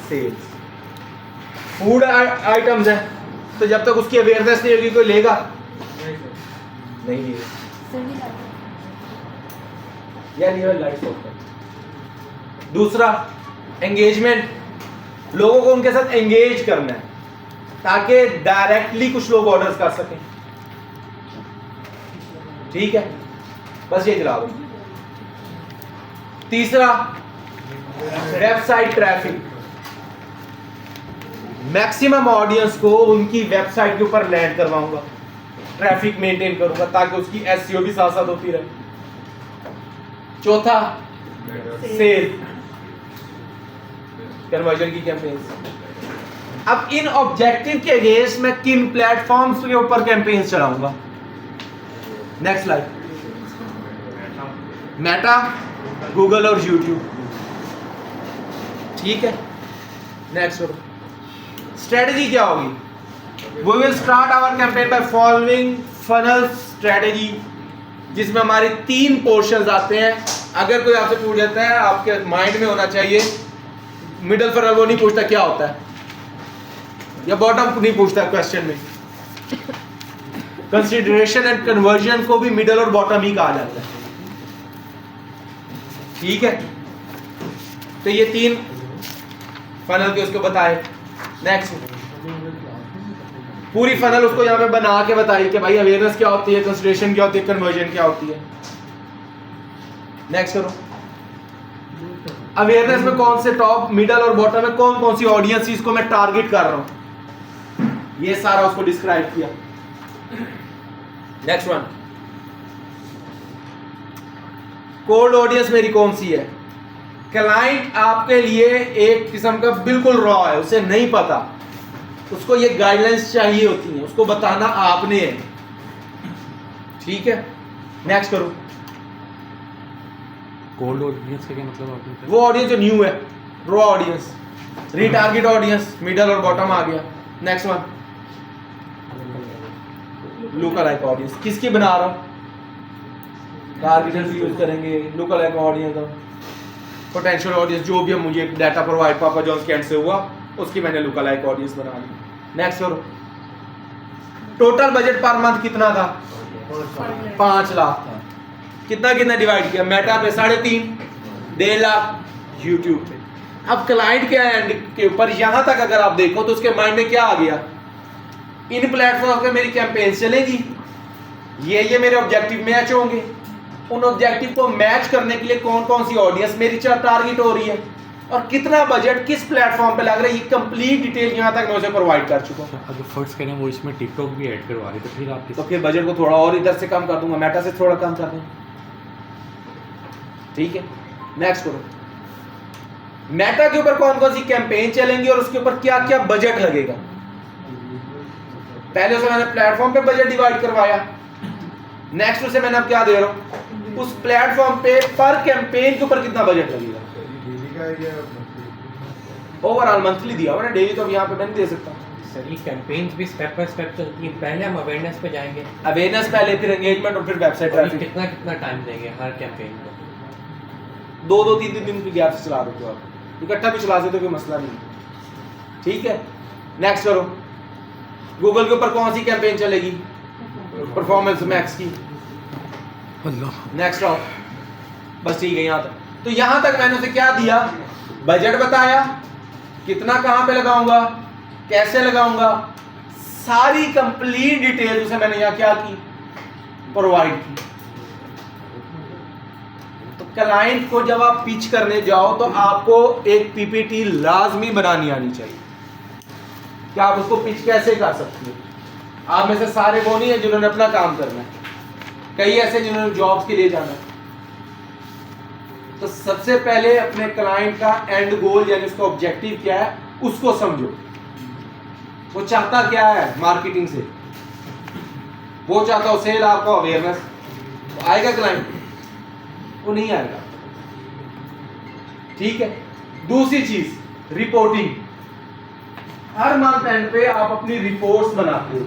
Sales. Food items है तो जब तक उसकी अवेयरनेस नहीं होगी कोई लेगा नहीं लेगा, या लीवर लाइट होता है। दूसरा एंगेजमेंट, लोगों को उनके साथ एंगेज करना है ताकि डायरेक्टली कुछ लोग ऑर्डर्स कर सकें। ठीक है, बस ये चला दो। तीसरा वेबसाइट ट्रैफिक, मैक्सिमम ऑडियंस को उनकी वेबसाइट के ऊपर लैंड करवाऊंगा, ट्रैफिक मेंटेन करूंगा ताकि उसकी एसईओ भी साथ साथ होती रहे। चौथा सेल, कन्वर्जन की कैंपेन्स। अब इन ऑब्जेक्टिव के अगेंस्ट मैं किन प्लेटफॉर्म्स के ऊपर कैंपेन्स चलाऊंगा? Next slide. मेटा, गूगल और यूट्यूब। ठीक है, नेक्स्ट करो। स्ट्रेटजी क्या होगी? We will start our campaign by following funnel strategy, जिसमें हमारे 3 पोर्शंस आते हैं। अगर कोई आपसे पूछ जाता है, आपके माइंड में होना चाहिए मिडल फनल, वो नहीं पूछता क्या होता है, या बॉटम नहीं पूछता क्वेश्चन में। कंसिडरेशन एंड कन्वर्जन को भी मिडल और बॉटम ही कहा जाता है। ठीक है, तो ये 3 फनल के उसको बताए। नेक्स्ट, पूरी फनल उसको यहाँ पे बना के बताई कि भाई अवेयरनेस क्या होती है, कंसिडरेशन क्या होती है, कन्वर्जन क्या होती है। नेक्स्ट करो। अवेयरनेस में कौन से टॉप, मिडल और बॉटम में कौन कौन सी ऑडियंस को मैं टारगेट कर रहा हूं, ये सारा उसको डिस्क्राइब किया। नेक्स्ट वन, कोल्ड ऑडियंस मेरी कौन सी है? क्लाइंट आपके लिए एक किस्म का बिल्कुल रॉ है, उसे नहीं पता, उसको ये गाइडलाइंस चाहिए होती है, उसको बताना आपने है। ठीक है, नेक्स्ट करो। कोल्ड ऑडियंस का क्या मतलब आपने? वो ऑडियंस जो न्यू है, raw audience. Retarget audience, middle और बॉटम आ गया। नेक्स्ट वन, लुक-अलाइक ऑडियंस, किसकी बना रहा हूं? टारगेटेड यूज करेंगे, लुक-अलाइक ऑडियंस, पोटेंशियल ऑडियंस, जो भी मुझे डाटा प्रोवाइड पापा जॉन्स के एंड से हुआ उसकी मैंने लुक-अलाइक ऑडियंस बना ली। नेक्स्ट करो। टोटल बजट पर मंथ कितना था? 5 लाख था। कितना कितना डिवाइड किया? मेटा पे 3.5, 1.5 लाख यूट्यूब पे। अब क्लाइंट के एंड के ऊपर यहां तक अगर आप देखो तो उसके माइंड में क्या आ गया? इन प्लेटफॉर्म पे मेरी कैंपेन चलेगी, ये मेरे ऑब्जेक्टिव मैच होंगे। उन ऑब्जेक्टिव को मैच करने के लिए कौन कौन सी ऑडियंस मेरी टारगेट हो रही है और कितना बजट किस प्लेटफॉर्म पे लग रहा है, ये कंप्लीट डिटेल यहां तक मैं उसे प्रोवाइड कर चुका हूं। अगर फर्स्ट करें वो इसमें टिकटॉक भी ऐड करवा रहे तो फिर आप तो फिर बजट को थोड़ा और इधर से कम कर दूंगा, मेटा से थोड़ा कम कर दूंगा। ठीक है, नेक्स्ट करो। मेटा के ऊपर कौन कौन सी कैंपेन चलेंगी और उसके ऊपर क्या क्या बजट लगेगा? पहले से मैंने प्लेटफॉर्म पे बजट डिवाइड करवाया। नेक्स्ट उसे मैंने अब क्या दे रहा हूं, उस प्लेटफॉर्म पे पर कैंपेन के ऊपर कितना बजट लगेगा। ओवरऑल मंथली दिया हुआ ना, डेली तो अब यहाँ पे मैं नहीं दे सकता। सर ये कैंपेन्स भी स्टेप बाय स्टेप चलती है, पहले हम अवेयरनेस पे जाएंगे, अवेयरनेस पहले, फिर एंगेजमेंट और फिर वेबसाइट और ये ट्रैफिक। कितना कितना टाइम देंगे हर कैंपेन को? 2-2, 3-3 दिन की गैप से चला देते हो आप, इकट्ठा भी चला देते हो, कोई मसला नहीं। ठीक है, नेक्स्ट करो। गूगल के ऊपर कौन सी कैंपेन चलेगी? परफॉर्मेंस मैक्स की। नेक्स्ट आओ, बस ठीक है यहाँ तक। तो यहाँ तक मैंने उसे क्या दिया? बजट बताया, कितना कहाँ पे लगाऊंगा, कैसे लगाऊंगा, सारी कंप्लीट डिटेल उसे मैंने यहाँ क्या की? प्रोवाइड की। तो क्लाइंट को जब आप पिच करने जाओ तो आपको एक पीपीटी लाजमी बनानी आनी चाहिए कि आप उसको पिच कैसे कर सकते हो। आप में से सारे वो नहीं है जिन्होंने अपना काम करना है, कई ऐसे जिन्होंने जॉब्स के लिए जाना है। तो सबसे पहले अपने क्लाइंट का एंड गोल यानी उसका ऑब्जेक्टिव क्या है उसको समझो। वो चाहता क्या है मार्केटिंग से? वो चाहता हो सेल, आपका अवेयरनेस। तो आएगा क्लाइंट? वो नहीं आएगा। ठीक है, दूसरी चीज रिपोर्टिंग। हर मंथ एंड पे आप अपनी रिपोर्ट्स बनाते हो।